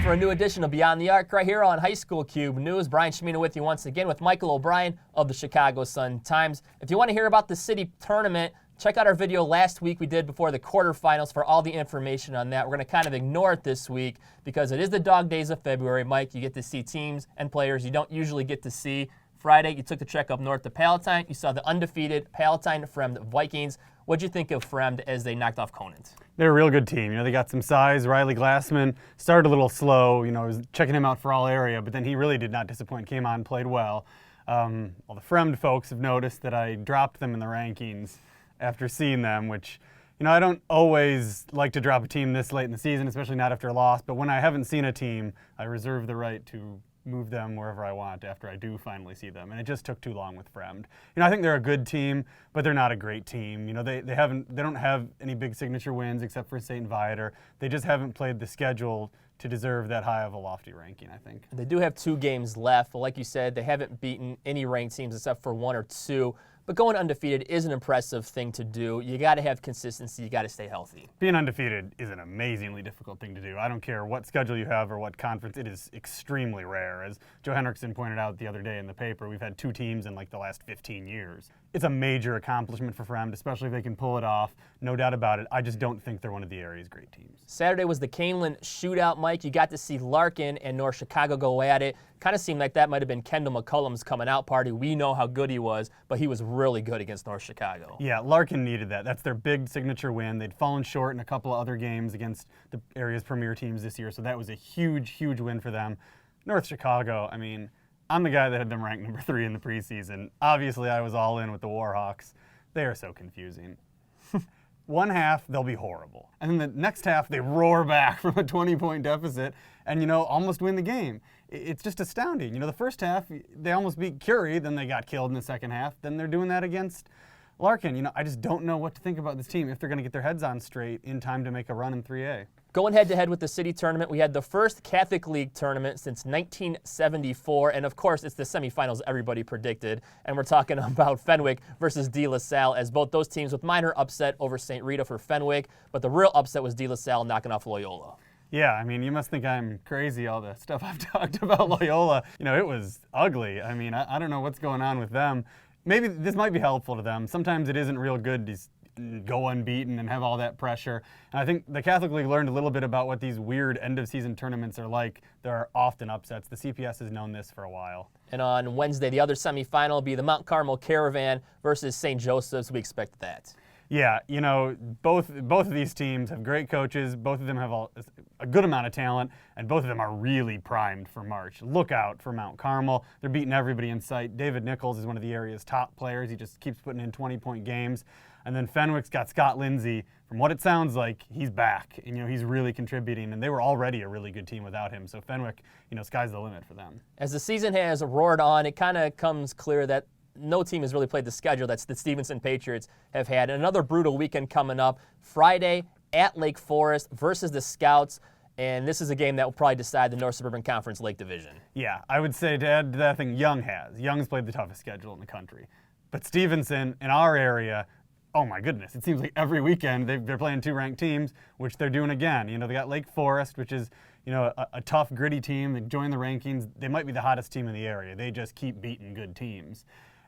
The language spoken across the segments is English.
Time for a new edition of Beyond the Arc right here on High School Cube News. Brian Chimino with you once again with Michael O'Brien of the Chicago Sun-Times. If you want to hear about the city tournament, check out our video last week we did before the quarterfinals for all the information on that. We're going to kind of ignore it this week because it is the dog days of February. Mike, you get to see teams and players you don't usually get to see. Friday, you took the trek up north to Palatine. You saw the undefeated Palatine-Fremd Vikings. What'd you think of Fremd as they knocked off Conant? They're a real good team. They got some size. Riley Glassman started a little slow. I was checking him out for all area, but then he really did not disappoint. Came on, played well. The Fremd folks have noticed that I dropped them in the rankings after seeing them, which, I don't always like to drop a team this late in the season, especially not after a loss. But when I haven't seen a team, I reserve the right to move them wherever I want after I do finally see them. And it just took too long with Fremd. I think they're a good team, but they're not a great team. They don't have any big signature wins except for St. Viator. They just haven't played the schedule to deserve that high of a lofty ranking, I think. They do have 2 games left, but like you said, they haven't beaten any ranked teams except for 1 or 2. But going undefeated is an impressive thing to do. You got to have consistency. You got to stay healthy. Being undefeated is an amazingly difficult thing to do. I don't care what schedule you have or what conference. It is extremely rare. As Joe Henriksen pointed out the other day in the paper, we've had 2 teams in like the last 15 years. It's a major accomplishment for Fremd, especially if they can pull it off. No doubt about it. I just don't think they're one of the area's great teams. Saturday was the Canelan shootout, Mike. You got to see Larkin and North Chicago go at it. Kind of seemed like that might have been Kendall McCullum's coming out party. We know how good he was, but he was really good against North Chicago. Yeah, Larkin needed that. That's their big signature win. They'd fallen short in a couple of other games against the area's premier teams this year, so that was a huge, huge win for them. North Chicago, I'm the guy that had them ranked number 3 in the preseason. Obviously, I was all in with the Warhawks. They are so confusing. One half, they'll be horrible. And then the next half, they roar back from a 20-point deficit and, almost win the game. It's just astounding. The first half, they almost beat Curie, then they got killed in the second half. Then they're doing that against Larkin. I just don't know what to think about this team if they're going to get their heads on straight in time to make a run in 3A. Going head-to-head with the city tournament, we had the first Catholic League tournament since 1974, and of course, it's the semifinals everybody predicted, and we're talking about Fenwick versus De La Salle, as both those teams with minor upset over St. Rita for Fenwick, but the real upset was De La Salle knocking off Loyola. Yeah, you must think I'm crazy, all the stuff I've talked about Loyola. It was ugly. I don't know what's going on with them. Maybe this might be helpful to them. Sometimes it isn't real good to go unbeaten and have all that pressure. And I think the Catholic League learned a little bit about what these weird end-of-season tournaments are like. There are often upsets. The CPS has known this for a while. And on Wednesday, the other semifinal will be the Mount Carmel Caravan versus St. Joseph's. We expect that. Yeah, both of these teams have great coaches. Both of them have a good amount of talent, and both of them are really primed for March. Look out for Mount Carmel. They're beating everybody in sight. David Nichols is one of the area's top players. He just keeps putting in 20-point games. And then Fenwick's got Scott Lindsay. From what it sounds like, he's back. And, he's really contributing. And they were already a really good team without him. So Fenwick, sky's the limit for them. As the season has roared on, it kind of comes clear that no team has really played the schedule that the Stevenson Patriots have had. Another brutal weekend coming up. Friday at Lake Forest versus the Scouts. And this is a game that will probably decide the North Suburban Conference Lake Division. Yeah, I would say to add to that thing, Young's played the toughest schedule in the country. But Stevenson, in our area, oh my goodness, it seems like every weekend they're playing 2 ranked teams, which they're doing again. They got Lake Forest, which is, a tough, gritty team. They join the rankings. They might be the hottest team in the area. They just keep beating good teams.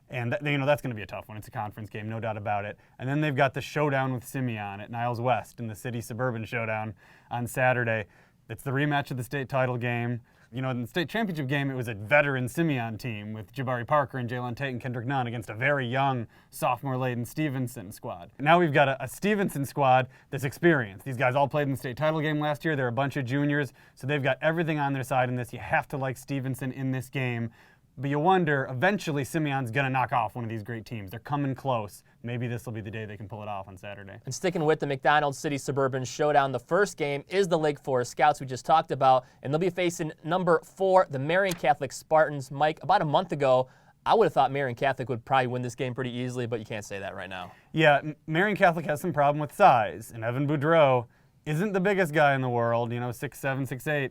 And that's going to be a tough one. It's a conference game, no doubt about it. And then they've got the showdown with Simeon at Niles West in the City Suburban Showdown on Saturday. It's the rematch of the state title game. In the state championship game, it was a veteran Simeon team with Jabari Parker and Jalen Tate and Kendrick Nunn against a very young, sophomore-laden Stevenson squad. Now we've got a Stevenson squad that's experienced. These guys all played in the state title game last year. They're a bunch of juniors, so they've got everything on their side in this. You have to like Stevenson in this game. But you wonder, eventually Simeon's going to knock off one of these great teams. They're coming close. Maybe this will be the day they can pull it off on Saturday. And sticking with the McDonald City Suburban Showdown, the first game is the Lake Forest Scouts we just talked about, and they'll be facing number 4, the Marion Catholic Spartans. Mike, about a month ago, I would have thought Marion Catholic would probably win this game pretty easily, but you can't say that right now. Yeah, Marion Catholic has some problem with size, and Evan Boudreau isn't the biggest guy in the world, 6'7", 6'8".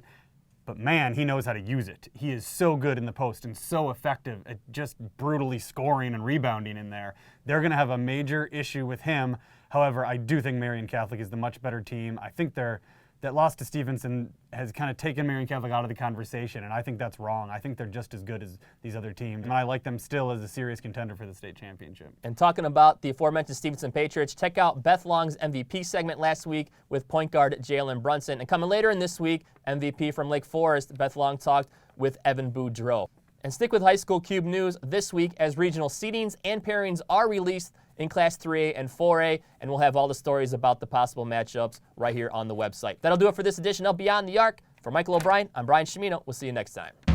But man, he knows how to use it. He is so good in the post and so effective at just brutally scoring and rebounding in there. They're going to have a major issue with him. However, I do think Marion Catholic is the much better team. I think they're that loss to Stevenson has kind of taken Marion Catholic out of the conversation, and I think that's wrong. I think they're just as good as these other teams, and I like them still as a serious contender for the state championship. And talking about the aforementioned Stevenson Patriots, check out Beth Long's MVP segment last week with point guard Jalen Brunson. And coming later in this week, MVP from Lake Forest, Beth Long talked with Evan Boudreau. And stick with High School Cube news this week as regional seedings and pairings are released in Class 3A and 4A, and we'll have all the stories about the possible matchups right here on the website. That'll do it for this edition of Beyond the Arc. For Michael O'Brien, I'm Brian Chimino. We'll see you next time.